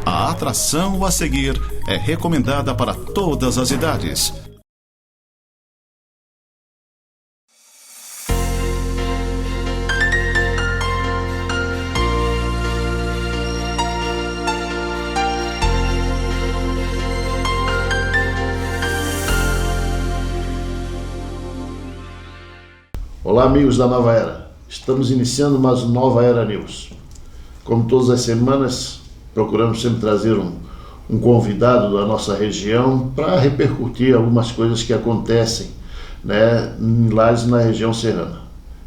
A atração a seguir é recomendada para todas as idades. Olá, amigos da Nova Era. Estamos iniciando mais um Nova Era News. Como todas as semanas, procuramos sempre trazer um convidado da nossa região para repercutir algumas coisas que acontecem, em Lages, na região serrana.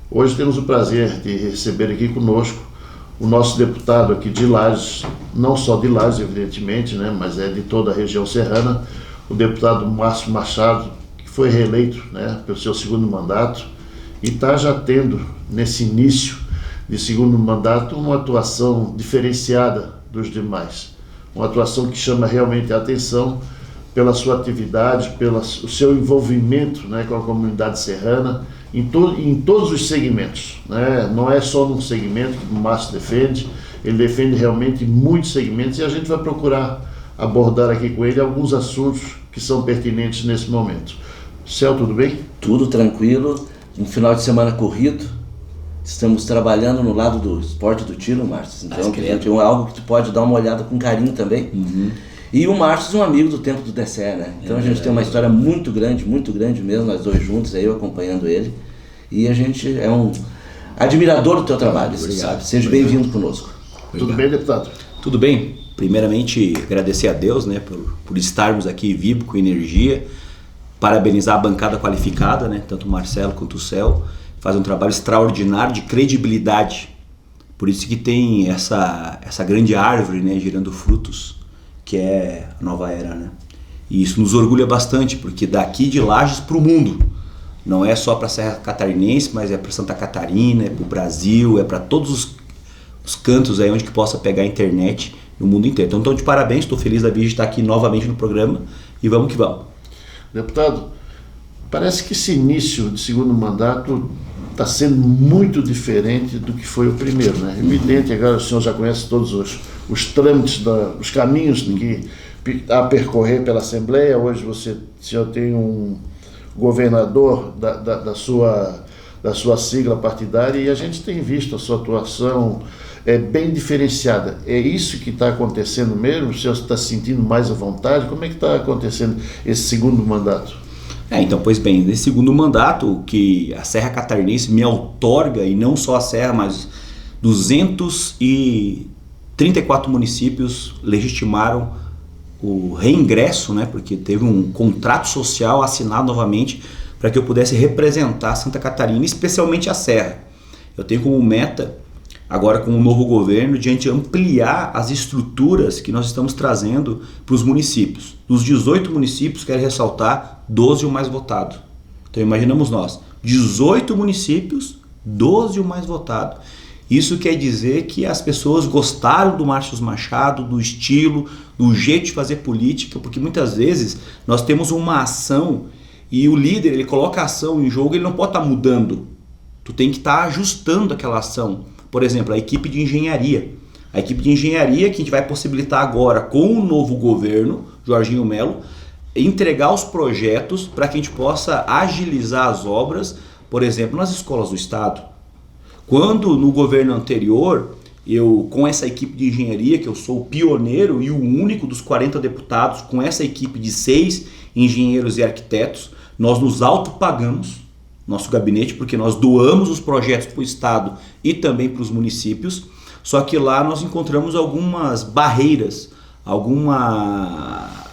Hoje temos o prazer de receber aqui conosco o nosso deputado aqui de Lages, não só de Lages, evidentemente, mas é de toda a região serrana, o deputado Márcio Machado, que foi reeleito pelo seu segundo mandato e está já tendo, nesse início de segundo mandato, uma atuação diferenciada dos demais. Uma atuação que chama realmente a atenção pela sua atividade, pelo seu envolvimento com a comunidade serrana, em todos os segmentos. Não é só num segmento que o Márcio defende, ele defende realmente muitos segmentos e a gente vai procurar abordar aqui com ele alguns assuntos que são pertinentes nesse momento. Céu, tudo bem? Tudo tranquilo, um final de semana corrido. Estamos trabalhando no lado do esporte do tiro, Márcio. Então, é algo que tu pode dar uma olhada com carinho também. Uhum. E o Márcio é um amigo do tempo do DCE, Então a gente tem uma história muito grande mesmo, nós dois juntos, eu acompanhando ele. E a gente é um admirador do teu trabalho, você sabe. Seja bem-vindo conosco. Tudo bem, deputado? Tudo bem. Primeiramente, agradecer a Deus, por estarmos aqui vivos, com energia. Parabenizar a bancada qualificada, tanto o Marcelo quanto o Céu. Faz um trabalho extraordinário de credibilidade. Por isso que tem essa grande árvore, gerando frutos, que é a Nova Era, E isso nos orgulha bastante, porque daqui de Lages para o mundo. Não é só para a Serra Catarinense, mas é para Santa Catarina, é para o Brasil, é para todos os cantos aí onde que possa pegar a internet no mundo inteiro. Então, de parabéns, estou feliz da vida de estar aqui novamente no programa e vamos que vamos. Deputado, parece que esse início de segundo mandato está sendo muito diferente do que foi o primeiro, Evidente, agora o senhor já conhece todos os trâmites, os caminhos a percorrer pela Assembleia. Hoje o senhor tem um governador da sua sigla partidária e a gente tem visto a sua atuação bem diferenciada. É isso que está acontecendo mesmo? O senhor está se sentindo mais à vontade? Como é que está acontecendo esse segundo mandato? Então, pois bem, nesse segundo mandato que a Serra Catarinense me outorga, e não só a Serra, mas 234 municípios legitimaram o reingresso, porque teve um contrato social assinado novamente para que eu pudesse representar Santa Catarina, especialmente a Serra. Eu tenho como meta, agora com o novo governo, de ampliar as estruturas que nós estamos trazendo para os municípios. Dos 18 municípios, quero ressaltar, 12 o mais votado. Então imaginamos nós, 18 municípios, 12 o mais votado. Isso quer dizer que as pessoas gostaram do Márcio Machado, do estilo, do jeito de fazer política, porque muitas vezes nós temos uma ação e o líder, ele coloca a ação em jogo, ele não pode estar mudando. Tu tem que estar ajustando aquela ação. Por exemplo, a equipe de engenharia. A equipe de engenharia que a gente vai possibilitar agora com o novo governo, Jorginho Melo, entregar os projetos para que a gente possa agilizar as obras, por exemplo, nas escolas do estado. Quando no governo anterior, eu com essa equipe de engenharia, que eu sou o pioneiro e o único dos 40 deputados, com essa equipe de 6 engenheiros e arquitetos, nós nos autopagamos, nosso gabinete, porque nós doamos os projetos para o estado e também para os municípios, só que lá nós encontramos algumas barreiras,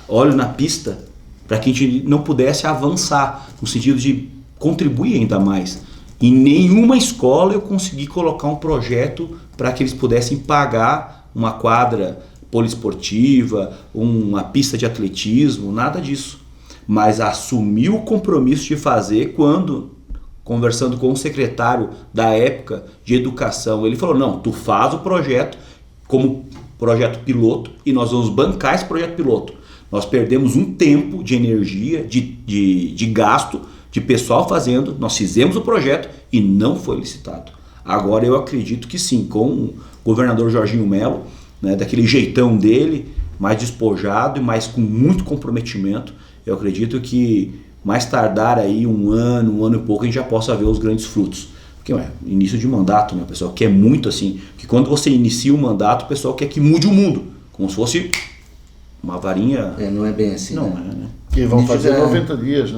óleo na pista, para que a gente não pudesse avançar, no sentido de contribuir ainda mais. Em nenhuma escola eu consegui colocar um projeto para que eles pudessem pagar uma quadra poliesportiva, uma pista de atletismo, nada disso. Mas assumi o compromisso de fazer quando, conversando com o secretário da época de educação, ele falou, não, tu faz o projeto como projeto piloto e nós vamos bancar esse projeto piloto. Nós perdemos um tempo de energia, de gasto, de pessoal fazendo, nós fizemos o projeto e não foi licitado. Agora eu acredito que sim, com o governador Jorginho Melo, né, daquele jeitão dele, mais despojado e mais com muito comprometimento. Eu acredito que mais tardar aí um ano e pouco, a gente já possa ver os grandes frutos. Porque início de mandato, né, o pessoal quer muito assim, que quando você inicia o mandato, o pessoal quer que mude o mundo, como se fosse uma varinha... Não é bem assim, não, né? Que vão fazer 90 dias,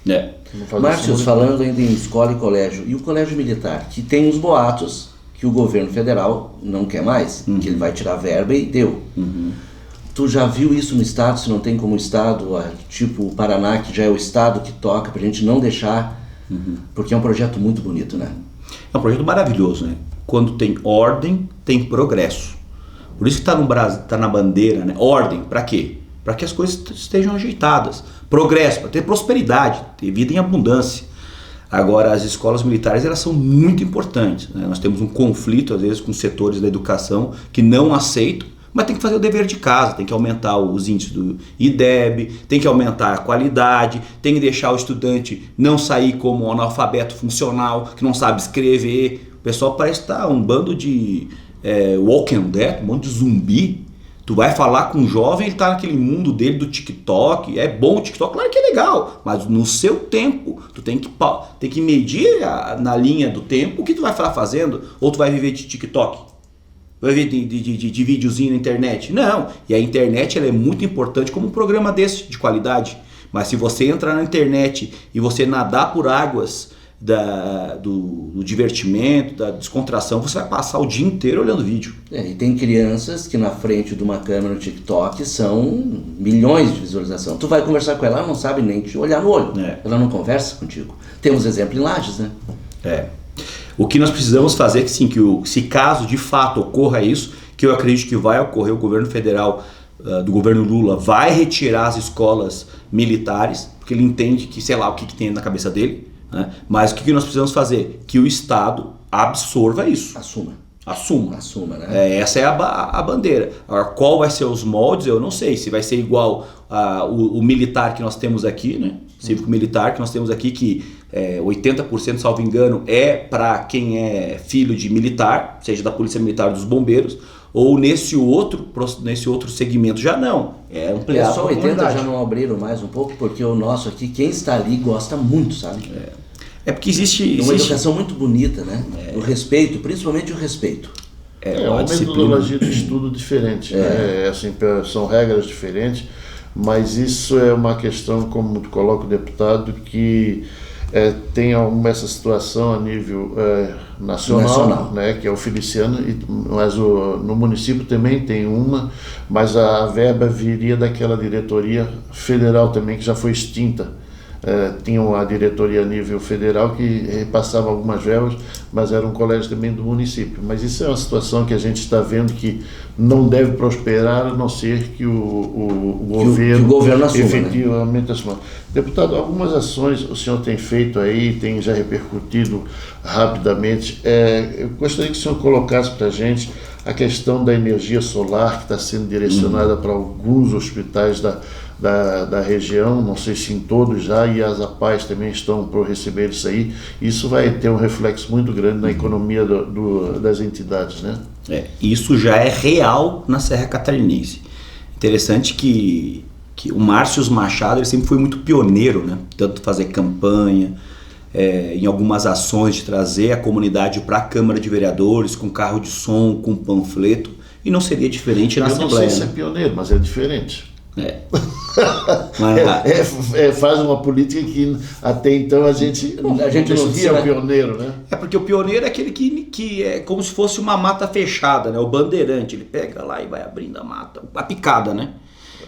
né? Márcio, falando ainda em escola e colégio, e o colégio militar, que tem os boatos que o governo federal não quer mais, que ele vai tirar verba e deu. Tu já viu isso no estado, se não tem como estado, tipo o Paraná, que já é o estado que toca, pra gente não deixar, porque é um projeto muito bonito, né? É um projeto maravilhoso, né? Quando tem ordem, tem progresso. Por isso que está no Brasil, está na bandeira, né? Ordem, para quê? Para que as coisas estejam ajeitadas. Progresso, para ter prosperidade, ter vida em abundância. Agora, as escolas militares, elas são muito importantes, né? Nós temos um conflito, às vezes, com setores da educação que não aceitam, mas tem que fazer o dever de casa, tem que aumentar os índices do IDEB, tem que aumentar a qualidade, tem que deixar o estudante não sair como um analfabeto funcional, que não sabe escrever. O pessoal parece estar um bando de Walking Dead, um monte de zumbi. Tu vai falar com um jovem, ele está naquele mundo dele do TikTok. É bom o TikTok, claro que é legal, mas no seu tempo, tu tem que medir na linha do tempo o que tu vai estar fazendo, ou tu vai viver de TikTok, vai viver de videozinho na internet. Não, e a internet ela é muito importante como um programa desse, de qualidade. Mas se você entrar na internet e você nadar por águas do divertimento, da descontração, você vai passar o dia inteiro olhando vídeo. E tem crianças que na frente de uma câmera no TikTok são milhões de visualização. Tu vai conversar com ela, ela não sabe nem te olhar no olho. Ela não conversa contigo. Temos exemplo em Lages, né? O que nós precisamos fazer é que sim, se caso de fato ocorra isso, que eu acredito que vai ocorrer, o governo federal do governo Lula vai retirar as escolas militares, porque ele entende que, sei lá, o que tem na cabeça dele, né? Mas o que nós precisamos fazer? Que o Estado absorva isso. Assuma, né? Essa é a bandeira. Agora, qual vai ser os moldes, eu não sei. Se vai ser igual o militar que nós temos aqui, né? Cívico-militar que nós temos aqui, que 80%, salvo engano, é para quem é filho de militar, seja da Polícia Militar ou dos Bombeiros, ou nesse outro segmento já não. É ampliar só 80 já não abriram mais um pouco, porque o nosso aqui, quem está ali gosta muito, sabe? Porque existe uma educação muito bonita, né? O respeito, principalmente o respeito. Uma metodologia de estudo diferente. Assim, são regras diferentes, mas isso é uma questão, como tu coloca o deputado, que tem essa situação a nível nacional, né, que é o Feliciano, mas no município também tem uma, mas a verba viria daquela diretoria federal também, que já foi extinta. Tinha uma diretoria a nível federal que repassava algumas verbas, mas era um colégio também do município. Mas isso é uma situação que a gente está vendo que não deve prosperar, a não ser que o governo assuma, efetivamente assuma. Deputado, algumas ações o senhor tem feito aí, tem já repercutido rapidamente. Eu gostaria que o senhor colocasse para a gente a questão da energia solar, que está sendo direcionada para alguns hospitais da região, não sei se em todos já, e as APAES também estão por receber isso aí. Isso vai ter um reflexo muito grande na economia das entidades, né? Isso já é real na Serra Catarinense. Interessante que o Márcio Machado ele sempre foi muito pioneiro, né? Tanto fazer campanha, em algumas ações de trazer a comunidade para a Câmara de Vereadores, com carro de som, com panfleto, e não seria diferente na Assembleia. Eu não sei se é pioneiro, mas é diferente. Faz uma política que até então a gente não via pioneiro, né? Porque o pioneiro é aquele que é como se fosse uma mata fechada, né? O bandeirante, ele pega lá e vai abrindo a mata, a picada, né?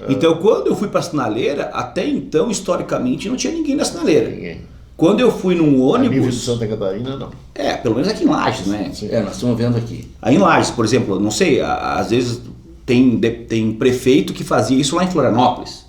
Então, quando eu fui para a sinaleira, até então, historicamente, não tinha ninguém na sinaleira. Ninguém. Quando eu fui num ônibus... A nível de Santa Catarina, não. Pelo menos aqui em Lages, né? Nós estamos vendo aqui. Aí em Lages, por exemplo, não sei, às vezes tem prefeito que fazia isso lá em Florianópolis.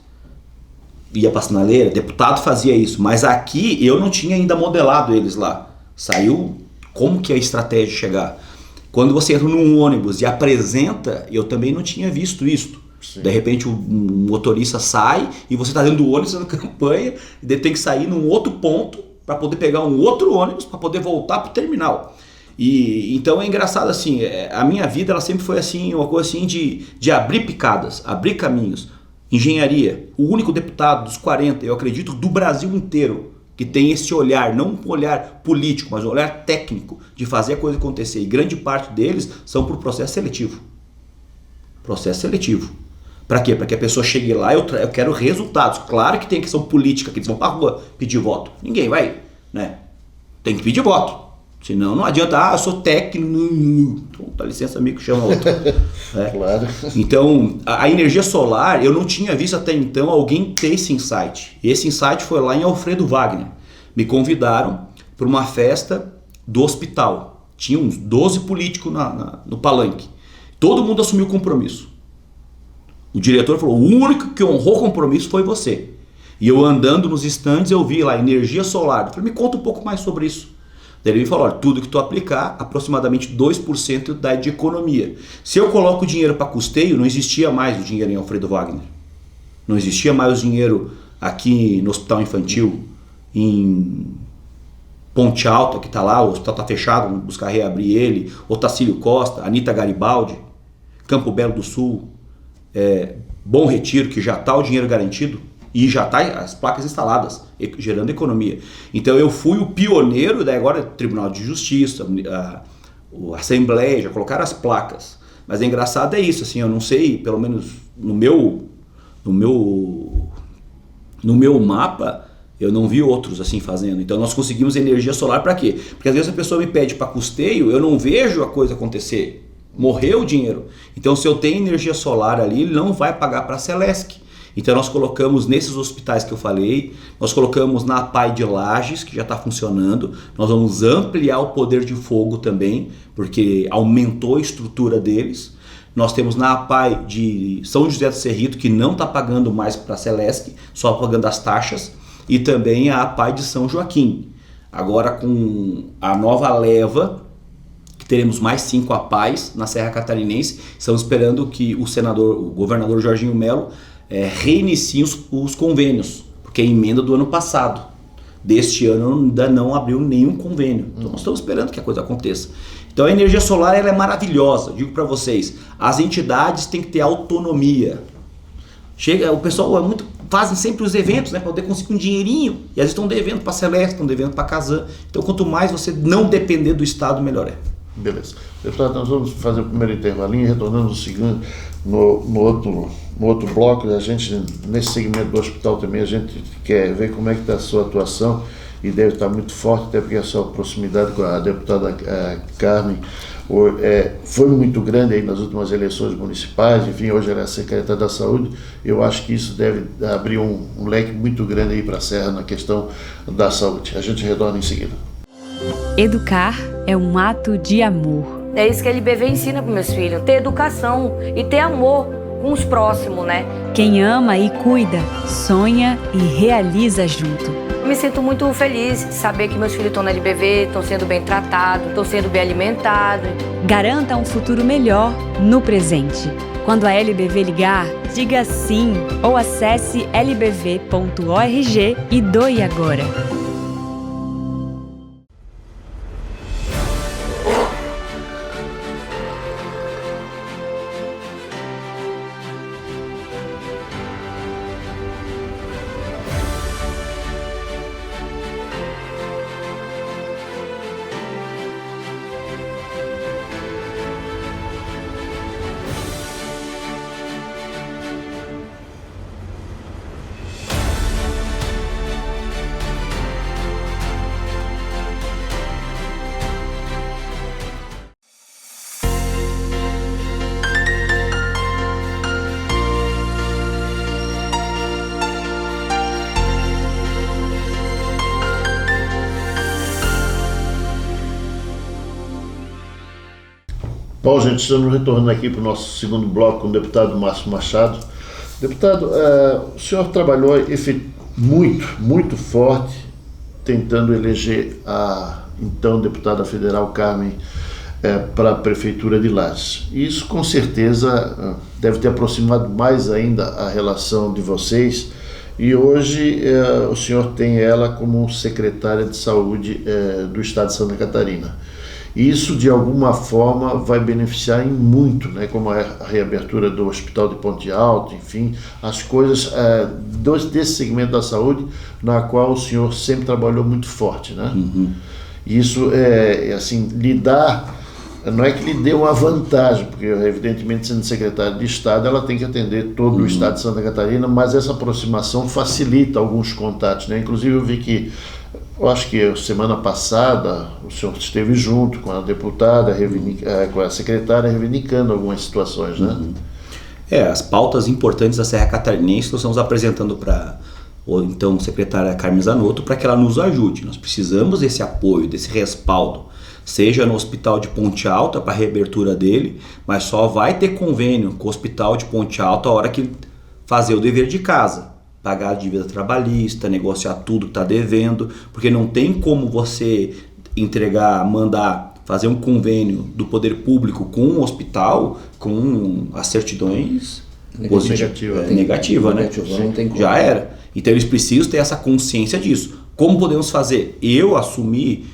Ia pra sinaleira, deputado fazia isso. Mas aqui eu não tinha ainda modelado eles lá. Saiu como que é a estratégia de chegar. Quando você entra num ônibus e apresenta, eu também não tinha visto isso. Sim. De repente o motorista sai e você está dentro do ônibus fazendo campanha e tem que sair num outro ponto para poder pegar um outro ônibus para poder voltar para o terminal. E então é engraçado assim, a minha vida ela sempre foi assim, uma coisa assim de abrir picadas, abrir caminhos. Engenharia, o único deputado dos 40, eu acredito, do Brasil inteiro, que tem esse olhar, não um olhar político, mas um olhar técnico de fazer a coisa acontecer. E grande parte deles são por processo seletivo. Processo seletivo. Para quê? Para que a pessoa chegue lá, eu quero resultados. Claro que tem questão política, que eles vão para a rua pedir voto. Ninguém vai, né? Tem que pedir voto. Senão não adianta, eu sou técnico. Então, dá licença, amigo, chama outro. Claro. Então, a energia solar, eu não tinha visto até então alguém ter esse insight. Esse insight foi lá em Alfredo Wagner. Me convidaram para uma festa do hospital. Tinha uns 12 políticos no palanque. Todo mundo assumiu o compromisso. O diretor falou, o único que honrou o compromisso foi você. E eu andando nos estandes, eu vi lá, energia solar. Eu falei, me conta um pouco mais sobre isso. Daí ele me falou, olha, tudo que tu aplicar, aproximadamente 2% dá de economia. Se eu coloco o dinheiro para custeio, não existia mais o dinheiro em Alfredo Wagner. Não existia mais o dinheiro aqui no Hospital Infantil, em Ponte Alta, que está lá, o hospital está fechado, vamos buscar reabrir ele, Otacílio Costa, Anita Garibaldi, Campo Belo do Sul, Bom Retiro, que já está o dinheiro garantido, e já está as placas instaladas, gerando economia. Então eu fui o pioneiro, daí agora Tribunal de Justiça, a Assembleia, já colocaram as placas. Mas é engraçado é isso, assim, eu não sei, pelo menos no meu mapa, eu não vi outros assim fazendo. Então nós conseguimos energia solar para quê? Porque às vezes a pessoa me pede para custeio, eu não vejo a coisa acontecer. Morreu o dinheiro. Então se eu tenho energia solar ali, ele não vai pagar para a Celesc. Então nós colocamos nesses hospitais que eu falei, nós colocamos na APAI de Lages, que já está funcionando, nós vamos ampliar o poder de fogo também, porque aumentou a estrutura deles. Nós temos na APAI de São José do Cerrito, que não está pagando mais para a Celesc, só pagando as taxas, e também a APAI de São Joaquim. Agora com a nova leva, que teremos mais 5 APAIs na Serra Catarinense, estamos esperando que o governador Jorginho Melo reinicie os convênios, porque é a emenda do ano passado. Deste ano ainda não abriu nenhum convênio. Então nós estamos esperando que a coisa aconteça. Então a energia solar ela é maravilhosa. Eu digo para vocês, as entidades têm que ter autonomia. O pessoal fazem sempre os eventos, né, para poder conseguir um dinheirinho. E às vezes estão devendo para a Celeste, estão devendo para a Casan. Então quanto mais você não depender do Estado, melhor é. Beleza. Deputado, nós vamos fazer o primeiro intervalinho e retornando no segundo, no outro bloco. A gente, nesse segmento do hospital também, a gente quer ver como é que está a sua atuação e deve estar muito forte, até porque a sua proximidade com a deputada Carmen foi muito grande aí nas últimas eleições municipais. Enfim, hoje ela é a secretária da Saúde. Eu acho que isso deve abrir um leque muito grande aí para a Serra na questão da saúde. A gente retorna em seguida. Educar é um ato de amor. É isso que a LBV ensina para meus filhos, ter educação e ter amor com os próximos, né? Quem ama e cuida, sonha e realiza junto. Me sinto muito feliz de saber que meus filhos estão na LBV, estão sendo bem tratados, estão sendo bem alimentados. Garanta um futuro melhor no presente. Quando a LBV ligar, diga sim ou acesse lbv.org e doe agora. Bom, gente, estamos retornando aqui para o nosso segundo bloco com o deputado Márcio Machado. Deputado, o senhor trabalhou muito forte tentando eleger a então deputada federal Carmen para a Prefeitura de Lages. E isso, com certeza, deve ter aproximado mais ainda a relação de vocês. E hoje o senhor tem ela como secretária de Saúde do Estado de Santa Catarina. E isso, de alguma forma, vai beneficiar em muito, né? Como a reabertura do Hospital de Ponte Alta, enfim, as coisas desse segmento da saúde, na qual o senhor sempre trabalhou muito forte, né? E isso assim, lhe dá, não é que lhe dê uma vantagem, porque evidentemente sendo secretário de Estado, ela tem que atender todo o Estado de Santa Catarina, mas essa aproximação facilita alguns contatos, né? Inclusive eu vi que, eu acho que semana passada o senhor esteve junto com a deputada, com a secretária, reivindicando algumas situações, né? As pautas importantes da Serra Catarinense nós estamos apresentando para então secretária Carmen Zanotto para que ela nos ajude. Nós precisamos desse apoio, desse respaldo, seja no Hospital de Ponte Alta para a reabertura dele, mas só vai ter convênio com o Hospital de Ponte Alta a hora que fazer o dever de casa, pagar a dívida trabalhista, negociar tudo que está devendo, porque não tem como você mandar fazer um convênio do poder público com um hospital com as certidões negativa, né? Não tem como. Já era. Então eles precisam ter essa consciência disso. Como podemos fazer? Eu assumi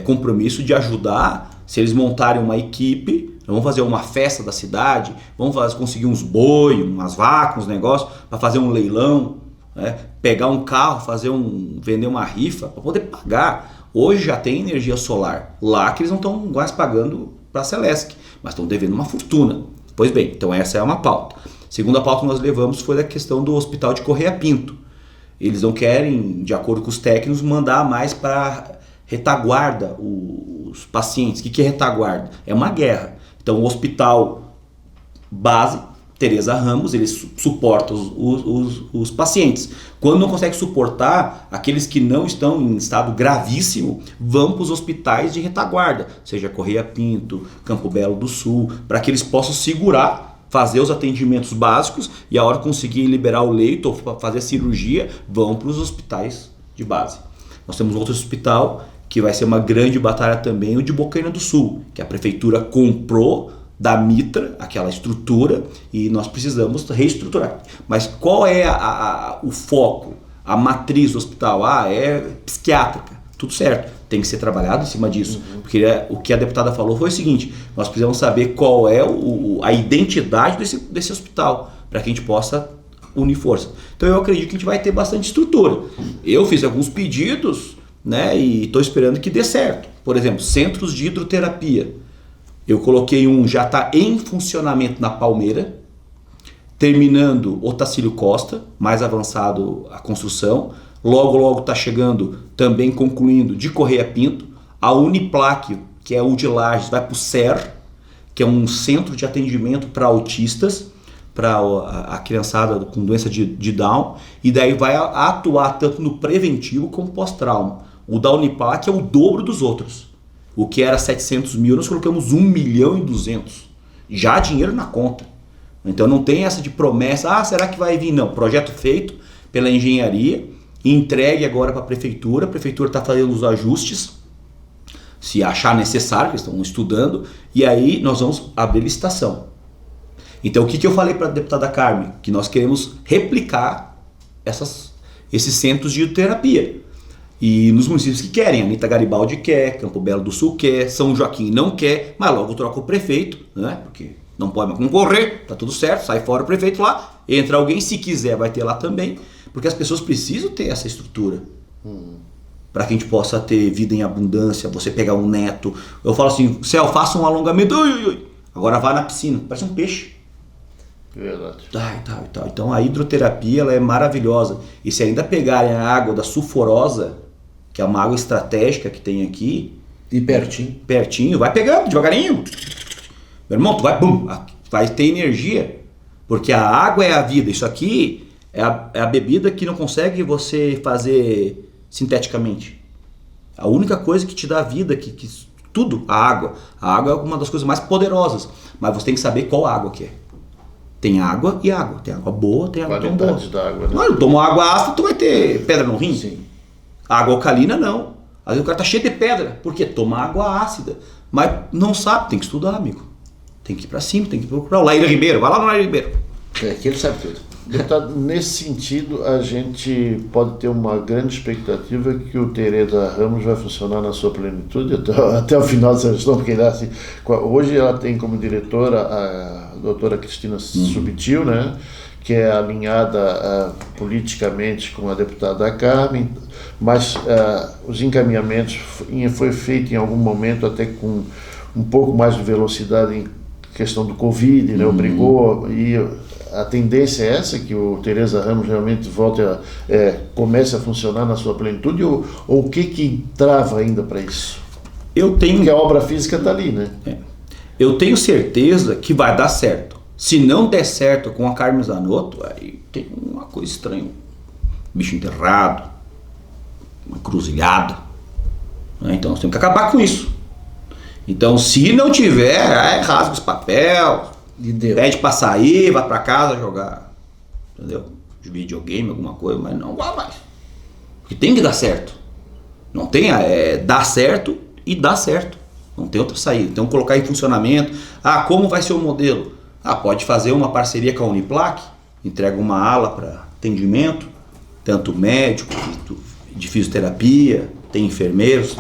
compromisso de ajudar, se eles montarem uma equipe, vamos fazer uma festa da cidade, conseguir uns boi, umas vacas, uns negócios, para fazer um leilão, né? Pegar um carro, vender uma rifa, para poder pagar. Hoje já tem energia solar, lá que eles não estão mais pagando para a Celesc, mas estão devendo uma fortuna. Pois bem, então essa é uma pauta. Segunda pauta que nós levamos foi da questão do Hospital de Correia Pinto. Eles não querem, de acordo com os técnicos, mandar mais para retaguarda os pacientes. O que é retaguarda? É uma guerra. Então o hospital base, Teresa Ramos, ele suporta os pacientes. Quando não consegue suportar, aqueles que não estão em estado gravíssimo vão para os hospitais de retaguarda, seja Correia Pinto, Campo Belo do Sul, para que eles possam segurar, fazer os atendimentos básicos e a hora que conseguir liberar o leito ou fazer a cirurgia, vão para os hospitais de base. Nós temos outro hospital que vai ser uma grande batalha também, o de Bocaina do Sul, que a prefeitura comprou da Mitra, aquela estrutura, e nós precisamos reestruturar. Mas qual é o foco, a matriz do hospital? É psiquiátrica, tudo certo, tem que ser trabalhado em cima disso, porque o que a deputada falou foi o seguinte: nós precisamos saber qual é a identidade desse hospital, para que a gente possa unir força. Então eu acredito que a gente vai ter bastante estrutura. Eu fiz alguns pedidos, né, e estou esperando que dê certo. Por exemplo, centros de hidroterapia. Eu coloquei já está em funcionamento na Palmeira, terminando Otacílio Costa, mais avançado a construção. Logo está chegando, também concluindo, de Correia Pinto. A Uniplac, que é o de Lages, vai para o SER, que é um centro de atendimento para autistas, para a criançada com doença de Down, e daí vai atuar tanto no preventivo como pós-trauma. O da Uniplac é o dobro dos outros. O que era 700 mil, nós colocamos 1,2 milhão. Já dinheiro na conta. Então não tem essa de promessa, será que vai vir? Não, projeto feito pela engenharia, entregue agora para a prefeitura está fazendo os ajustes, se achar necessário, que estão estudando, e aí nós vamos abrir licitação. Então o que eu falei para a deputada Carmen? Que nós queremos replicar esses centros de hidroterapia. E nos municípios que querem, Anitta Garibaldi quer, Campo Belo do Sul quer, São Joaquim não quer, mas logo troca o prefeito, né? Porque não pode mais concorrer, tá tudo certo, sai fora o prefeito lá, entra alguém, se quiser vai ter lá também, porque as pessoas precisam ter essa estrutura. Para que a gente possa ter vida em abundância, você pegar um neto. Eu falo assim, Céu, faça um alongamento, agora vai na piscina, parece um peixe. Verdade. Então a hidroterapia ela é maravilhosa. E se ainda pegarem a água da Sulforosa, que é uma água estratégica que tem aqui, e pertinho, vai pegando devagarinho. Meu irmão, tu vai ter energia, porque a água é a vida. Isso aqui é a bebida que não consegue você fazer sinteticamente. A única coisa que te dá vida, que tudo, a água. A água é uma das coisas mais poderosas, mas você tem que saber qual água que é. Tem água e água. Tem água boa, tem água tão boa. Da água, né? Não, toma água ácida, tu vai ter pedra no rim? Sim. Água alcalina, não. Às vezes o cara tá cheio de pedra. Por quê? Toma água ácida. Mas não sabe, tem que estudar, amigo. Tem que ir pra cima, tem que procurar. O Laíra Ribeiro, vai lá no Laíra Ribeiro. Aqui ele sabe tudo. Deputado, nesse sentido, a gente pode ter uma grande expectativa que o Tereza Ramos vai funcionar na sua plenitude até o final dessa gestão, porque assim, hoje ela tem como diretora a doutora Cristina Subtil, né, que é alinhada politicamente com a deputada Carmen, mas os encaminhamentos foi feito em algum momento até com um pouco mais de velocidade em questão do Covid, né, obrigou, e a tendência é essa, que o Tereza Ramos realmente comece a funcionar na sua plenitude, ou o que trava ainda para isso? Porque a obra física está ali, né? Eu tenho certeza que vai dar certo. Se não der certo com a Carmen Zanotto, aí tem uma coisa estranha. Um bicho enterrado, uma encruzilhada. Então nós temos que acabar com isso. Então se não tiver, aí rasga os papéis, pede pra sair, vai pra casa jogar, entendeu? De videogame, alguma coisa, mas não vai mais. Porque tem que dar certo. Não tem, dar certo e dar certo. Não tem outra saída. Então colocar em funcionamento. Como vai ser o modelo? Pode fazer uma parceria com a Uniplac, entrega uma ala para atendimento, tanto médico, de fisioterapia, tem enfermeiros,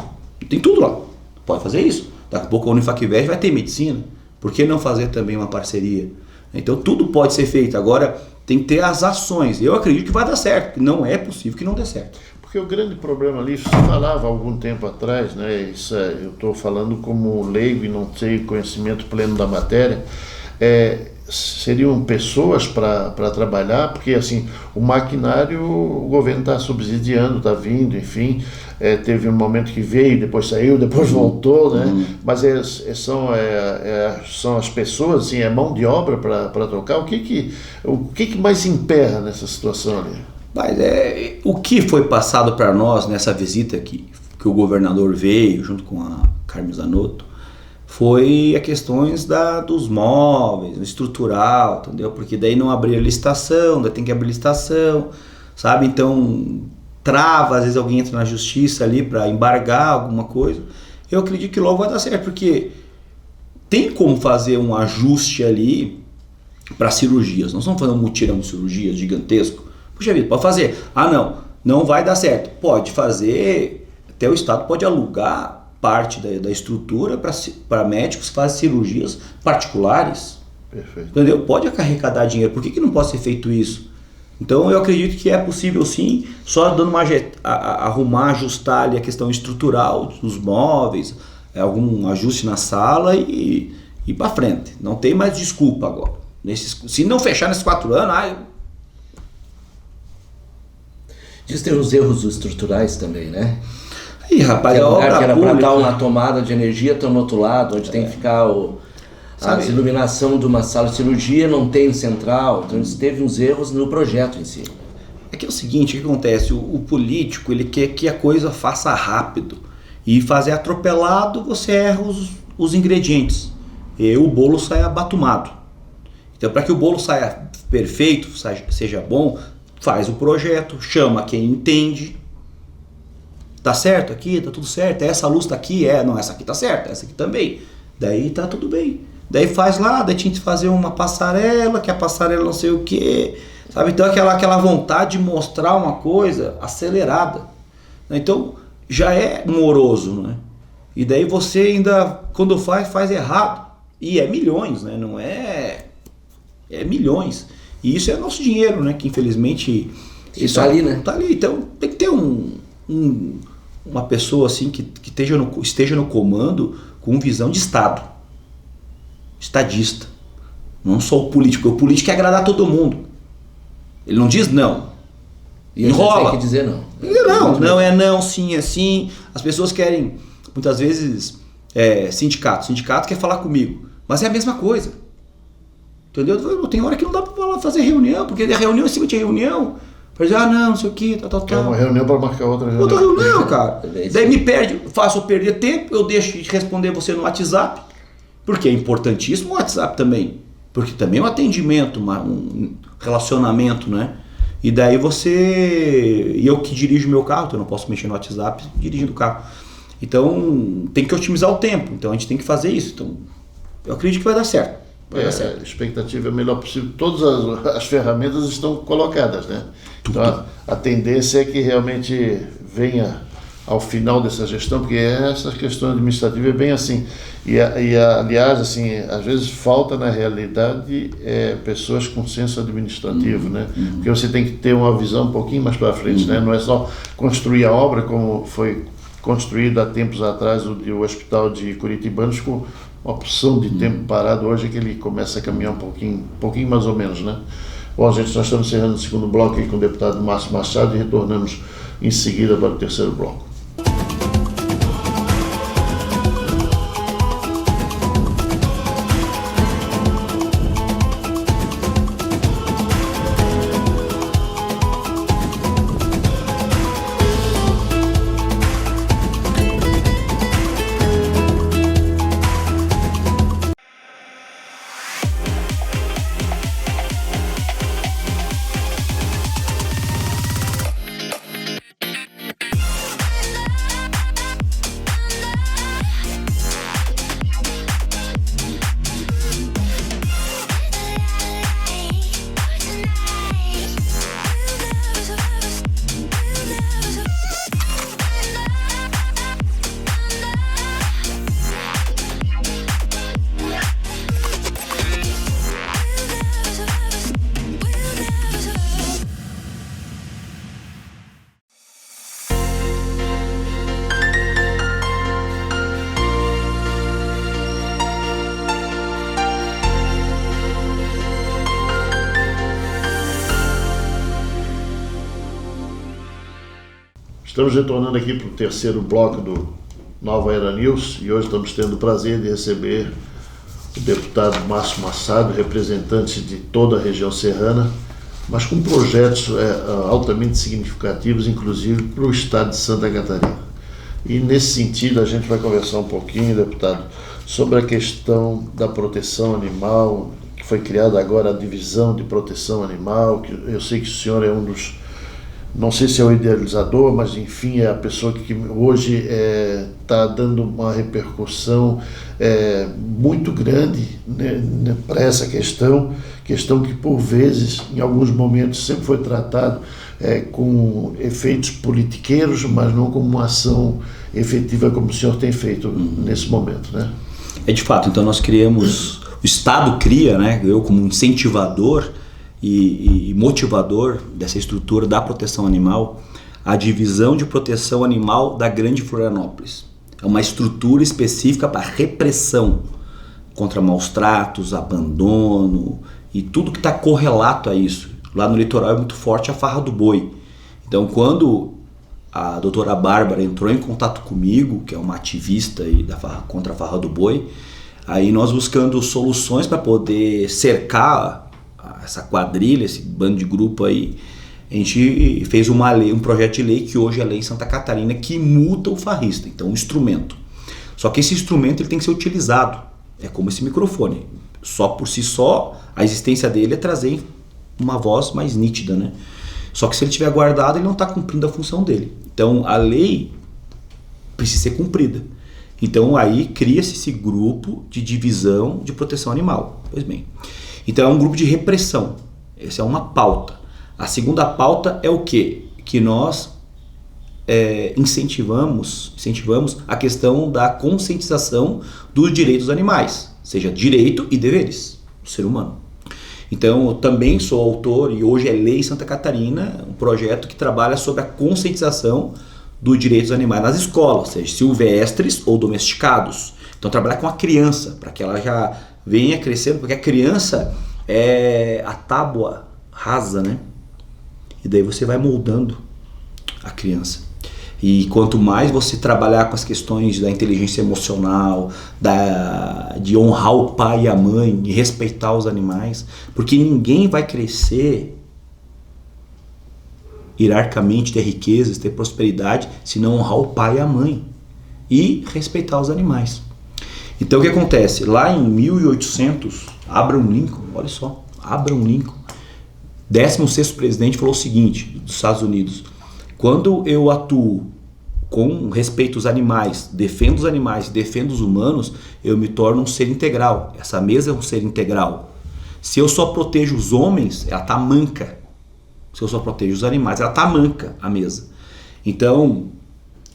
tem tudo lá. Pode fazer isso. Daqui a pouco a Unifacvest vai ter medicina. Por que não fazer também uma parceria? Então tudo pode ser feito. Agora tem que ter as ações. Eu acredito que vai dar certo. Não é possível que não dê certo. Porque o grande problema ali, você falava há algum tempo atrás, né? Eu estou falando como leigo e não tenho conhecimento pleno da matéria. Seriam pessoas para trabalhar, porque assim, o maquinário o governo está subsidiando, está vindo, enfim, teve um momento que veio, depois saiu, depois voltou, né? Mas são as pessoas, assim, mão de obra para trocar. O que mais emperra nessa situação ali? Mas o que foi passado para nós nessa visita que o governador veio junto com a Carmen Zanotto foi a questões dos móveis, estrutural, entendeu? Porque daí não abria licitação, daí tem que abrir licitação, sabe? Então trava, às vezes alguém entra na justiça ali para embargar alguma coisa. Eu acredito que logo vai dar certo, porque tem como fazer um ajuste ali para cirurgias. Nós estamos fazendo um mutirão de cirurgias gigantesco. Puxa vida, pode fazer. Não vai dar certo. Pode fazer, até o Estado pode alugar parte da estrutura para médicos que fazem cirurgias particulares. Perfeito. Entendeu? Pode arrecadar dinheiro. Por que não pode ser feito isso? Então eu acredito que é possível sim, só dando arrumar, ajustar ali a questão estrutural dos móveis, algum ajuste na sala e ir para frente. Não tem mais desculpa agora. Se não fechar nesses 4 anos, Diz que tem os erros estruturais também, né? Ih, rapaz, que era para dar uma tomada de energia, estão no outro lado, onde tem que ficar a iluminação de uma sala de cirurgia, não tem central, então teve uns erros no projeto em si. É que é o seguinte, o que acontece? O político, ele quer que a coisa faça rápido, e fazer atropelado, você erra os ingredientes, e o bolo sai abatumado. Então, para que o bolo saia perfeito, seja bom, faz o projeto, chama quem entende. Tá certo aqui, tá tudo certo, essa luz tá aqui, não, essa aqui tá certa, essa aqui também, daí tá tudo bem, daí faz lá, daí tinha que fazer uma passarela, que a passarela não sei o que, sabe, então aquela vontade de mostrar uma coisa acelerada, então já é moroso, né, e daí você ainda, quando faz errado, e é milhões, né, não é milhões, e isso é nosso dinheiro, né, que infelizmente isso tá ali, né, tá ali, então tem que ter uma pessoa assim que esteja no comando com visão de Estado, estadista, não só o político, porque o político quer agradar todo mundo, ele não diz não, e enrola, tem que dizer não, não, sim, é sim, as pessoas querem, muitas vezes, sindicato quer falar comigo, mas é a mesma coisa, entendeu? Tem hora que não dá para fazer reunião, porque é reunião em cima de reunião, para dizer, não sei o que, tal. É uma reunião para marcar outra reunião. Outra reunião, cara. Daí me faço perder tempo, eu deixo de responder você no WhatsApp, porque é importantíssimo o WhatsApp também, porque também é um atendimento, um relacionamento, né? E daí eu que dirijo meu carro, então eu não posso mexer no WhatsApp dirigindo o carro. Então tem que otimizar o tempo, então a gente tem que fazer isso. Então eu acredito que vai dar certo. A expectativa é a melhor possível. Todas as ferramentas estão colocadas, né? Então a tendência é que realmente venha ao final dessa gestão, porque essa questão administrativa é bem assim. Aliás, assim, às vezes falta na realidade pessoas com senso administrativo, né? Porque você tem que ter uma visão um pouquinho mais para frente, né? Não é só construir a obra como foi construído há tempos atrás o Hospital de Curitibanos, com uma opção de tempo parado. Hoje é que ele começa a caminhar um pouquinho mais ou menos, né? Bom, gente, nós estamos encerrando o segundo bloco aqui com o deputado Márcio Machado e retornamos em seguida para o terceiro bloco. Estamos retornando aqui para o terceiro bloco do Nova Era News e hoje estamos tendo o prazer de receber o deputado Márcio Machado, representante de toda a região serrana, mas com projetos altamente significativos, inclusive para o estado de Santa Catarina. E nesse sentido a gente vai conversar um pouquinho, deputado, sobre a questão da proteção animal, que foi criada agora a Divisão de Proteção Animal, que eu sei que o senhor é um dos, não sei se é o idealizador, mas enfim, é a pessoa que hoje está dando uma repercussão muito grande, né, para essa questão que por vezes, em alguns momentos, sempre foi tratado com efeitos politiqueiros, mas não como uma ação efetiva como o senhor tem feito nesse momento, né? De fato, então nós criamos, o Estado cria, né, eu como incentivador e motivador dessa estrutura da proteção animal, a Divisão de Proteção Animal da Grande Florianópolis. É uma estrutura específica para repressão contra maus tratos, abandono e tudo que está correlato a isso. Lá no litoral é muito forte a farra do boi. Então, quando a doutora Bárbara entrou em contato comigo, que é uma ativista aí contra a farra do boi, aí nós buscando soluções para poder cercar essa quadrilha, esse bando de grupo aí, a gente fez uma lei, um projeto de lei que hoje é a lei em Santa Catarina, que multa o farrista, então um instrumento. Só que esse instrumento ele tem que ser utilizado, é como esse microfone, só por si só, a existência dele é trazer uma voz mais nítida, né? Só que se ele estiver guardado, ele não está cumprindo a função dele. Então a lei precisa ser cumprida. Então aí cria-se esse grupo de divisão de proteção animal. Pois bem, então é um grupo de repressão, essa é uma pauta. A segunda pauta é o quê? Que nós incentivamos a questão da conscientização dos direitos dos animais, seja direito e deveres do ser humano. Então eu também sou autor, e hoje é lei em Santa Catarina, um projeto que trabalha sobre a conscientização dos direitos dos animais nas escolas, seja silvestres ou domesticados. Então trabalhar com a criança, para que ela já venha crescendo, porque a criança é a tábua rasa, né? E daí você vai moldando a criança. E quanto mais você trabalhar com as questões da inteligência emocional, de honrar o pai e a mãe, e respeitar os animais, porque ninguém vai crescer hierarquicamente, ter riquezas, ter prosperidade, se não honrar o pai e a mãe e respeitar os animais. Então o que acontece? Lá em 1800, Abraham Lincoln, olha só, Abraham Lincoln, 16º presidente, falou o seguinte dos Estados Unidos: quando eu atuo com respeito aos animais, defendo os animais, defendo os humanos, eu me torno um ser integral. Essa mesa é um ser integral. Se eu só protejo os homens, ela tá manca. Se eu só protejo os animais, ela tá manca, a mesa. Então,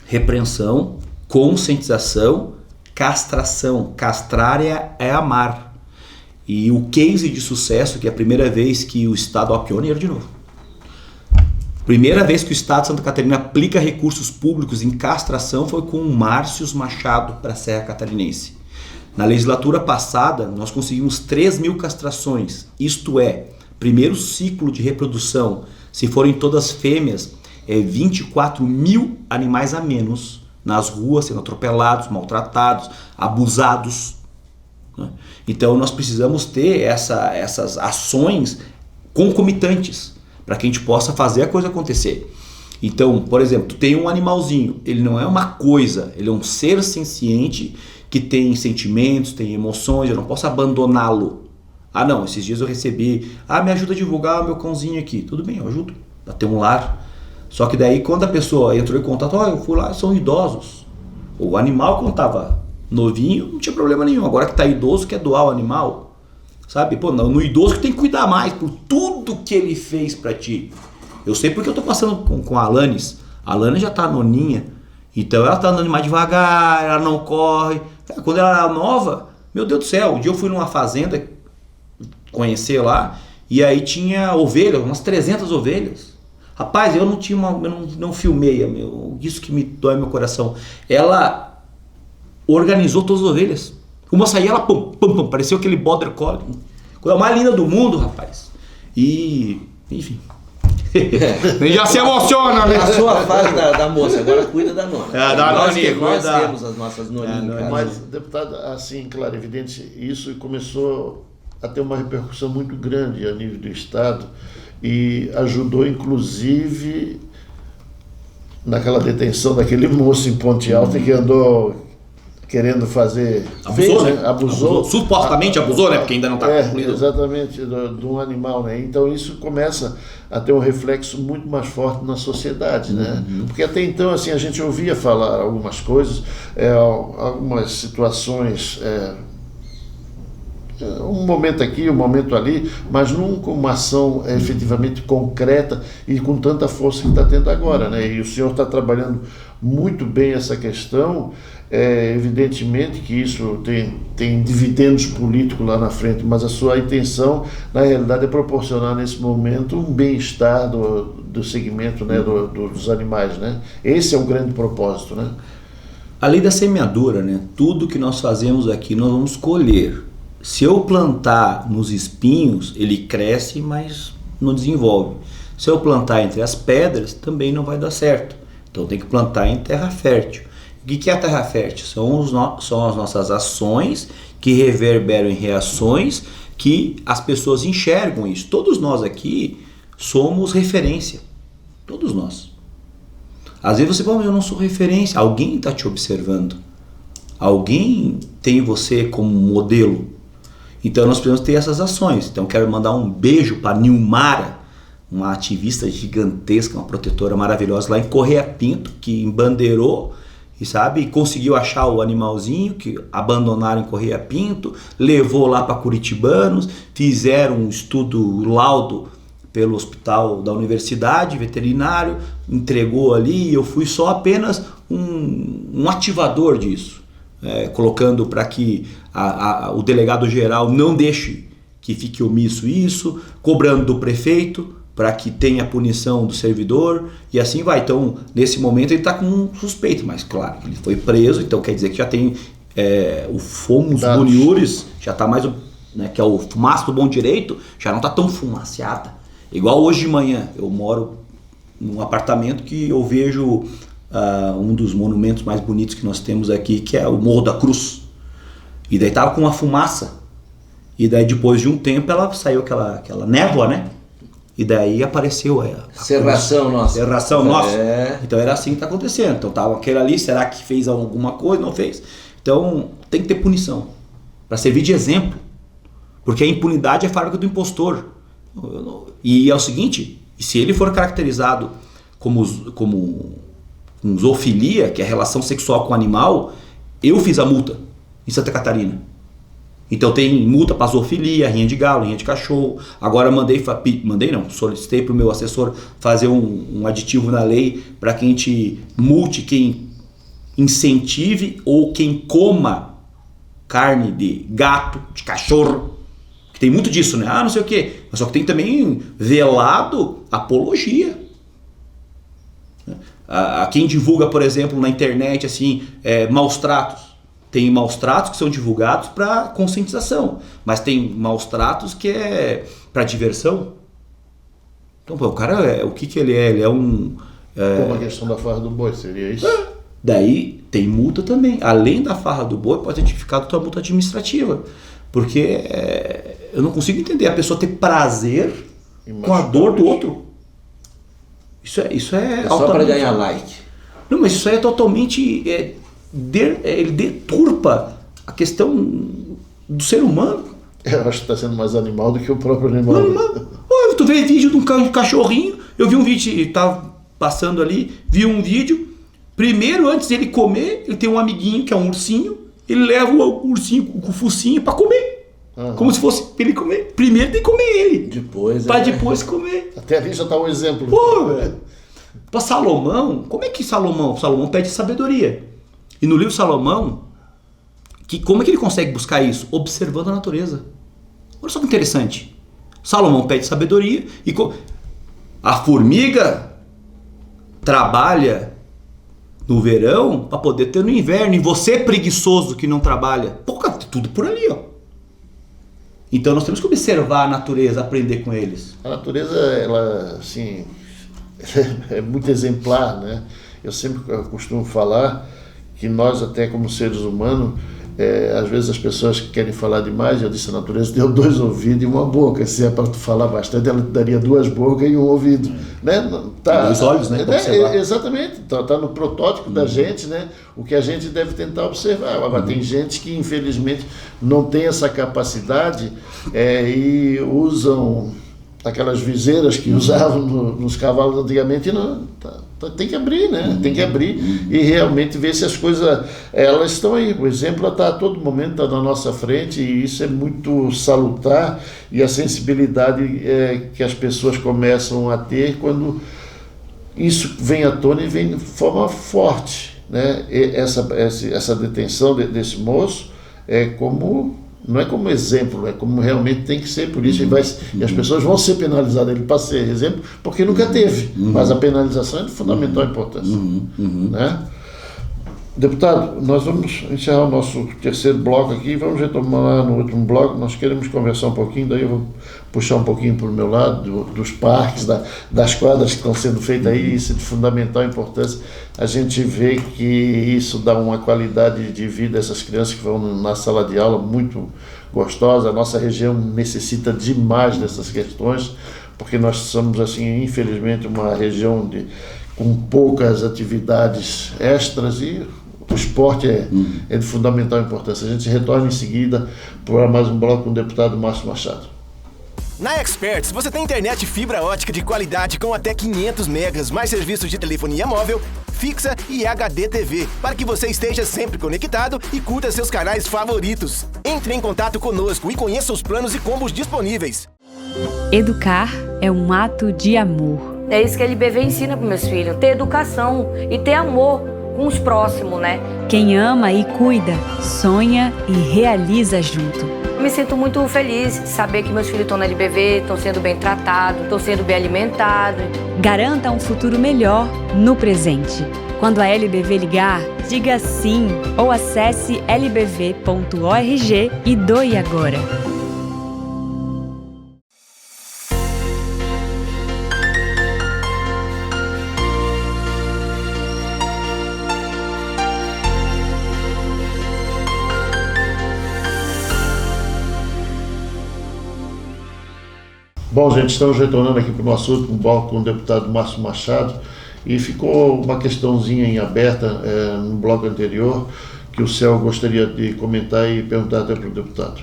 repreensão, conscientização, castração. Castrar é amar. E o case de sucesso, que é a primeira vez que o Estado, pioneiro de novo. Primeira vez que o Estado de Santa Catarina aplica recursos públicos em castração foi com o Márcios Machado para a Serra Catarinense. Na legislatura passada, nós conseguimos 3.000 castrações, isto é, primeiro ciclo de reprodução, se forem todas fêmeas, 24.000 animais a menos nas ruas, sendo atropelados, maltratados, abusados. Então nós precisamos ter essas ações concomitantes para que a gente possa fazer a coisa acontecer. Então, por exemplo, tu tem um animalzinho, ele não é uma coisa, ele é um ser senciente que tem sentimentos, tem emoções, eu não posso abandoná-lo. Ah não, esses dias eu recebi, me ajuda a divulgar o meu cãozinho aqui. Tudo bem, eu ajudo, para ter um lar. Só que daí quando a pessoa entrou em contato, eu fui lá, são idosos. O animal quando estava novinho, não tinha problema nenhum. Agora que está idoso, quer doar o animal. Sabe? Pô, no idoso que tem que cuidar mais por tudo que ele fez pra ti. Eu sei porque eu tô passando com a Alanis. A Alanis já tá noninha. Então ela tá andando mais devagar, ela não corre. Quando ela era nova, meu Deus do céu, um dia eu fui numa fazenda conhecer lá, e aí tinha ovelhas, umas 300 ovelhas. Rapaz, eu não filmei, isso que me dói meu coração. Ela organizou todas as ovelhas. Uma saía, ela pum, parecia aquele border collie. Coisa mais linda do mundo, rapaz. E, enfim. Já se emociona, né? A sua fase da moça, agora cuida da nona. Nós temos as nossas noninhas. Mas, deputado, assim, claro, evidente, isso começou a ter uma repercussão muito grande a nível do Estado e ajudou, inclusive, naquela detenção daquele moço em Ponte Alta que andou querendo fazer... Abusou, né? Abusou. Supostamente abusou, né? Porque ainda não está concluído. Exatamente, de um animal, né? Então isso começa a ter um reflexo muito mais forte na sociedade, né? Porque até então, assim, a gente ouvia falar algumas coisas, algumas situações... um momento aqui, um momento ali, mas nunca uma ação efetivamente concreta e com tanta força que está tendo agora, né? E o senhor está trabalhando muito bem essa questão. Evidentemente que isso tem dividendos políticos lá na frente, mas a sua intenção, na realidade, é proporcionar nesse momento um bem-estar do segmento, né, dos animais, né? Esse é o grande propósito, né? A lei da semeadura, né? Tudo que nós fazemos aqui nós vamos colher. Se eu plantar nos espinhos, ele cresce, mas não desenvolve. Se eu plantar entre as pedras, também não vai dar certo. Então tem que plantar em terra fértil. O que é a terra fértil? São as nossas ações que reverberam em reações que as pessoas enxergam isso. Todos nós aqui somos referência. Todos nós. Às vezes você fala, mas eu não sou referência. Alguém está te observando. Alguém tem você como modelo. Então nós precisamos ter essas ações. Então quero mandar um beijo para Nilmara, uma ativista gigantesca, uma protetora maravilhosa lá em Correia Pinto, que embandeirou e conseguiu achar o animalzinho que abandonaram em Correia Pinto, levou lá para Curitibanos, fizeram um estudo laudo pelo hospital da universidade, veterinário, entregou ali, eu fui só apenas um ativador disso, colocando para que o delegado geral não deixe que fique omisso isso, cobrando do prefeito, para que tenha punição do servidor, e assim vai. Então, nesse momento ele está com um suspeito, mas claro, ele foi preso, então quer dizer que já tem o Fomos Boniures, já está mais, né, que é o fumaça do bom direito, já não está tão fumaciada. Igual hoje de manhã, eu moro num apartamento que eu vejo um dos monumentos mais bonitos que nós temos aqui, que é o Morro da Cruz, e daí estava com uma fumaça, e daí depois de um tempo ela saiu aquela névoa, né? E daí apareceu Serração nossa. Serração nossa. Então era assim que está acontecendo. Então tava aquele ali, será que fez alguma coisa? Não fez. Então tem que ter punição para servir de exemplo, porque a impunidade é a fábrica do impostor. E é o seguinte: se ele for caracterizado como com zoofilia, que é a relação sexual com o animal, eu fiz a multa em Santa Catarina. Então tem multa para zoofilia, rinha de galo, rinha de cachorro. Agora solicitei para o meu assessor fazer um aditivo na lei para que a gente multe quem incentive ou quem coma carne de gato, de cachorro. Que tem muito disso, né? Não sei o quê. Mas só que tem também velado apologia. A quem divulga, por exemplo, na internet, assim, maus tratos. Tem maus tratos que são divulgados para conscientização, mas tem maus tratos que é para diversão. Então, pô, o cara, o que ele é? Ele é um... Como a questão da farra do boi, seria isso? Daí tem multa também. Além da farra do boi, pode ser ficado tua multa administrativa. Porque eu não consigo entender a pessoa ter prazer com a dor do outro. Isso é só para ganhar like. Não, mas isso é totalmente... ele deturpa a questão do ser humano. Eu acho que está sendo mais animal do que o próprio animal. Tu vê vídeo de um cachorrinho, eu vi um vídeo, estava passando ali, vi um vídeo, primeiro antes dele comer, ele tem um amiguinho que é um ursinho, ele leva o ursinho com o focinho para comer. Uhum. Como se fosse pra ele comer. Primeiro tem que comer ele. Depois comer. Até ali já está um exemplo. Pô, velho. Para Salomão, como é que Salomão pede sabedoria. E no livro Salomão, como é que ele consegue buscar isso? Observando a natureza. Olha só que interessante. Salomão pede sabedoria e a formiga trabalha no verão para poder ter no inverno. E você preguiçoso que não trabalha. Pô, cara, tem tudo por ali, ó. Então nós temos que observar a natureza, aprender com eles. A natureza, ela, assim, é muito exemplar, né? Eu sempre costumo falar que nós, até como seres humanos, às vezes as pessoas querem falar demais. Eu disse, a natureza deu 2 ouvidos e uma boca. Se é para tu falar bastante, ela te daria 2 bocas e 1 ouvido. Né? 2 olhos, né? Exatamente. Está no protótipo da gente, né? O que a gente deve tentar observar. Agora, tem gente que, infelizmente, não tem essa capacidade e usam aquelas viseiras que usavam nos cavalos antigamente. Não, tem que abrir, né? Tem que abrir e realmente ver se as coisas, elas estão aí. O exemplo está a todo momento, está na nossa frente, e isso é muito salutar, e a sensibilidade que as pessoas começam a ter quando isso vem à tona e vem de forma forte, né? E essa detenção desse moço não é como exemplo, é como realmente tem que ser. Por isso e as pessoas vão ser penalizadas. Ele passa a ser exemplo porque nunca teve, mas a penalização é de fundamental importância. Né? Deputado, nós vamos encerrar o nosso terceiro bloco aqui, vamos retomar no último bloco. Nós queremos conversar um pouquinho, daí eu vou puxar um pouquinho para o meu lado, dos parques, das quadras que estão sendo feitas aí. Isso é de fundamental importância. A gente vê que isso dá uma qualidade de vida a essas crianças que vão na sala de aula muito gostosa. A nossa região necessita demais dessas questões, porque nós somos, assim, infelizmente, uma região com poucas atividades extras, e o esporte é de fundamental importância. A gente retorna em seguida para mais um bloco com o deputado Márcio Machado. Na Experts, você tem internet fibra ótica de qualidade com até 500 megas, mais serviços de telefonia móvel, fixa e HD TV, para que você esteja sempre conectado e curta seus canais favoritos. Entre em contato conosco e conheça os planos e combos disponíveis. Educar é um ato de amor. É isso que a LBV ensina para meus filhos, ter educação e ter amor com os próximos, né? Quem ama e cuida, sonha e realiza junto. Eu me sinto muito feliz de saber que meus filhos estão na LBV, estão sendo bem tratados, estão sendo bem alimentados. Garanta um futuro melhor no presente. Quando a LBV ligar, diga sim ou acesse lbv.org e doe agora. Bom, gente, estamos retornando aqui para o nosso último bloco com o deputado Márcio Machado, e ficou uma questãozinha em aberta no bloco anterior que o Céu gostaria de comentar e perguntar até para o deputado.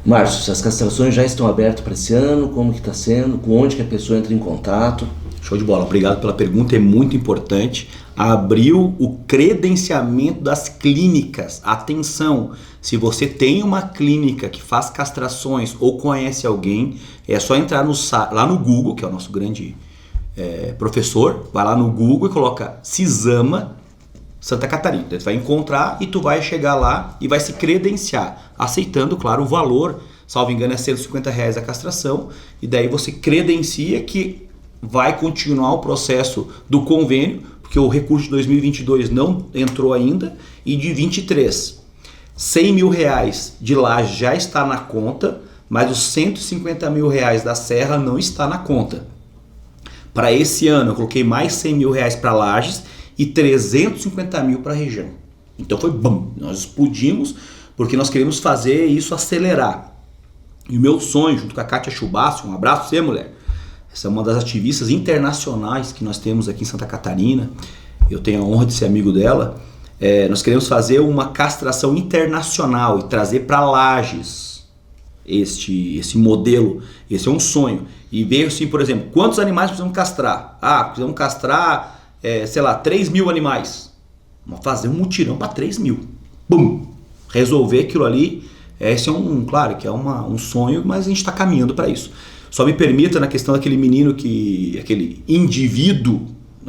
Márcio, as castrações já estão abertas para esse ano? Como que está sendo? Com onde que a pessoa entra em contato? Show de bola, obrigado pela pergunta, é muito importante. Abriu o credenciamento das clínicas. Atenção, se você tem uma clínica que faz castrações ou conhece alguém, é só entrar lá no Google, que é o nosso grande professor, vai lá no Google e coloca Cisama Santa Catarina. Você vai encontrar e tu vai chegar lá e vai se credenciar, aceitando, claro, o valor, salvo engano é R$150 a castração, e daí você credencia que vai continuar o processo do convênio, porque o recurso de 2022 não entrou ainda, e de 23, R$100 mil de Lages já está na conta, mas os R$150 mil da Serra não está na conta. Para esse ano eu coloquei mais R$100 mil para Lages e 350 mil para a região. Então foi bom, nós explodimos porque nós queremos fazer isso acelerar. E o meu sonho, junto com a Kátia Chubassi, um abraço pra você, mulher. Essa é uma das ativistas internacionais que nós temos aqui em Santa Catarina. Eu tenho a honra de ser amigo dela. Nós queremos fazer uma castração internacional e trazer para Lages esse modelo. Esse é um sonho. E ver assim, por exemplo, quantos animais precisamos castrar? Precisamos castrar, 3 mil animais. Vamos fazer um mutirão para 3 mil. Bum! Resolver aquilo ali. Esse é claro que é um sonho, mas a gente está caminhando para isso. Só me permita, na questão daquele aquele indivíduo,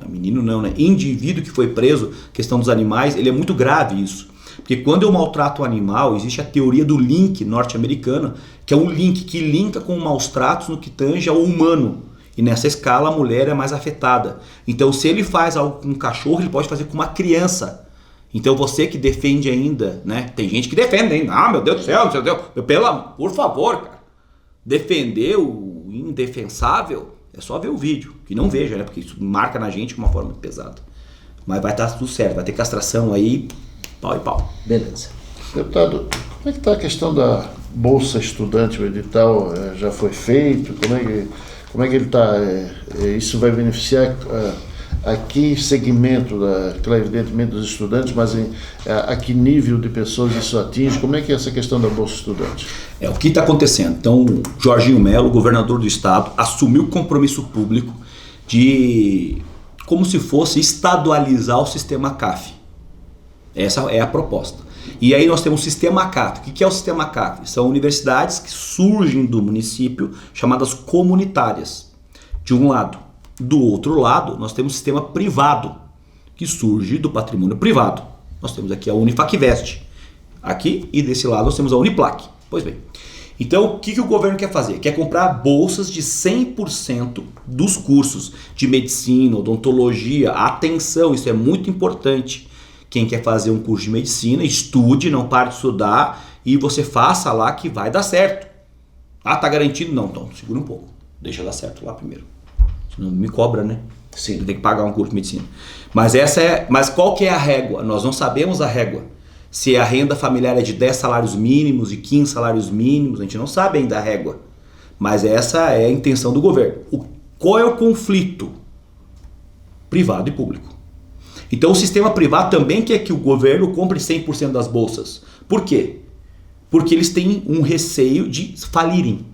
menino não, né? Indivíduo que foi preso, questão dos animais, ele é muito grave isso. Porque quando eu maltrato o animal, existe a teoria do link norte-americana, que é um link que linka com maus tratos no que tange ao humano. E nessa escala a mulher é mais afetada. Então se ele faz algo com um cachorro, ele pode fazer com uma criança. Então você que defende ainda, né? Tem gente que defende, hein? Meu Deus do céu, meu Deus. Por favor, cara. Defender o indefensável é só ver o vídeo. Que não veja, né? Porque isso marca na gente de uma forma muito pesada. Mas vai estar tudo certo. Vai ter castração aí, pau e pau. Beleza. Deputado, como é que está a questão da Bolsa Estudante? O edital já foi feito? Como é que ele está? Isso vai beneficiar a que segmento, claro, evidentemente dos estudantes, mas a que nível de pessoas isso atinge? Como é que é essa questão da Bolsa Estudante? O que está acontecendo? Então, Jorginho Melo, governador do estado, assumiu o compromisso público de, como se fosse estadualizar o sistema CAF. Essa é a proposta. E aí nós temos o sistema CAF. O que é o sistema CAF? São universidades que surgem do município, chamadas comunitárias, de um lado. Do outro lado, nós temos o sistema privado, que surge do patrimônio privado. Nós temos aqui a Unifacvest, aqui, e desse lado nós temos a Uniplac. Pois bem, então o que o governo quer fazer? Quer comprar bolsas de 100% dos cursos de medicina, odontologia. Atenção, isso é muito importante. Quem quer fazer um curso de medicina, estude, não pare de estudar e você faça lá que vai dar certo. Tá garantido? Não, então segura um pouco, deixa dar certo lá primeiro. Senão me cobra, né? Sim. Tem que pagar um curso de medicina. Mas qual que é a régua? Nós não sabemos a régua. Se a renda familiar é de 10 salários mínimos e 15 salários mínimos, a gente não sabe ainda a régua. Mas essa é a intenção do governo. Qual é o conflito? Privado e público. Então o sistema privado também quer que o governo compre 100% das bolsas. Por quê? Porque eles têm um receio de falirem.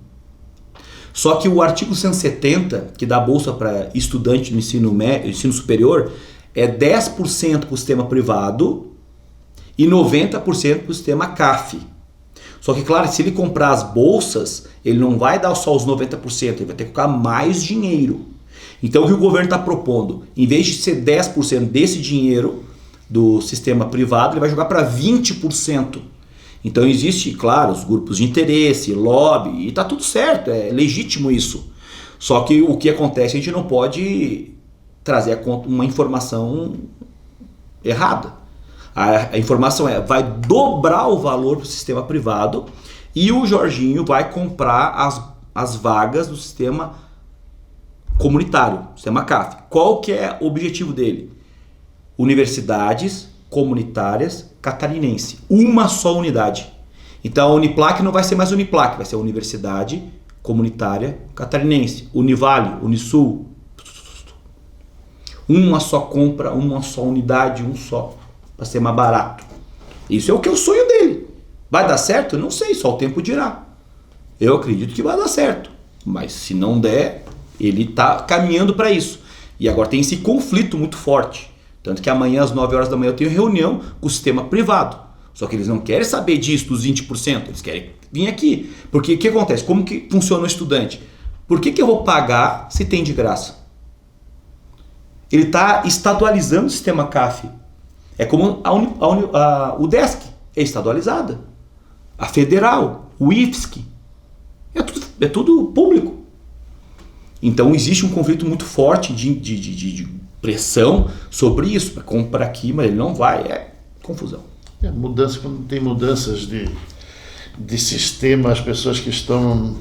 Só que o artigo 170, que dá bolsa para estudante no ensino superior, é 10% para o sistema privado e 90% para o sistema CAF. Só que, claro, se ele comprar as bolsas, ele não vai dar só os 90%, ele vai ter que colocar mais dinheiro. Então o que o governo está propondo? Em vez de ser 10% desse dinheiro do sistema privado, ele vai jogar para 20%. Então existe, claro, os grupos de interesse, lobby, e está tudo certo, é legítimo isso. Só que o que acontece, a gente não pode trazer uma informação errada. A informação vai dobrar o valor do sistema privado e o Jorginho vai comprar as vagas do sistema comunitário, sistema CAF. Qual que é o objetivo dele? Universidades comunitárias catarinense. Uma só unidade. Então a Uniplac não vai ser mais Uniplac, vai ser a Universidade Comunitária Catarinense. Univale, Unisul. Uma só compra, uma só unidade, um só. Para ser mais barato. Isso é o que é o sonho dele. Vai dar certo? Eu não sei, só o tempo dirá. Eu acredito que vai dar certo. Mas se não der, ele está caminhando para isso. E agora tem esse conflito muito forte. Tanto que amanhã às 9 horas da manhã eu tenho reunião com o sistema privado. Só que eles não querem saber disso, dos 20%. Eles querem vir aqui. Porque o que acontece? Como que funciona o estudante? Por que eu vou pagar se tem de graça? Ele está estadualizando o sistema CAF. É como a UDESC é estadualizada. A Federal, o IFSC. É tudo público. Então existe um conflito muito forte de pressão sobre isso. Para comprar aqui, mas ele não vai. É confusão. Mudança, quando tem mudanças de sistema, as pessoas que estão...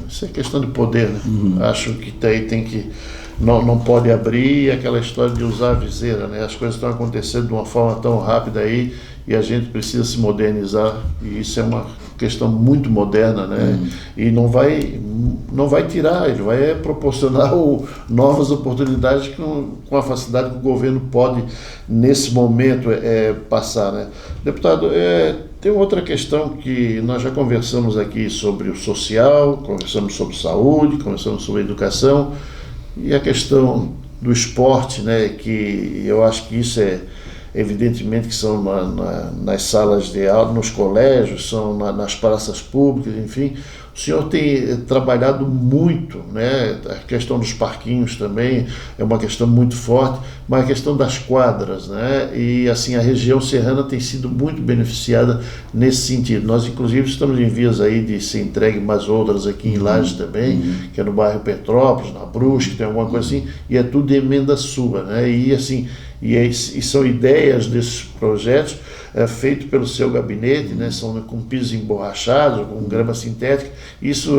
Isso é questão de poder, né? Acho que tem que... Não pode abrir aquela história de usar a viseira, né? As coisas estão acontecendo de uma forma tão rápida aí e a gente precisa se modernizar, e isso é uma questão muito moderna, né? E não vai tirar, ele vai proporcionar novas oportunidades com a facilidade que o governo pode, nesse momento, passar, né? Deputado, tem outra questão que nós já conversamos aqui sobre o social, conversamos sobre saúde, conversamos sobre educação, e a questão do esporte, né, que eu acho que isso evidentemente que são nas salas de aula, nos colégios, são nas praças públicas, enfim. O senhor tem trabalhado muito, né? A questão dos parquinhos também é uma questão muito forte, mas a questão das quadras, né? E assim, a região serrana tem sido muito beneficiada nesse sentido. Nós, inclusive, estamos em vias aí de ser entregue mais outras aqui em Lages também, que é no bairro Petrópolis, na Brusque, tem alguma coisa assim, e é tudo emenda sua, né? E assim, e são ideias desses projetos feitos pelo seu gabinete, né? São com pisos emborrachados, com grama sintética. Isso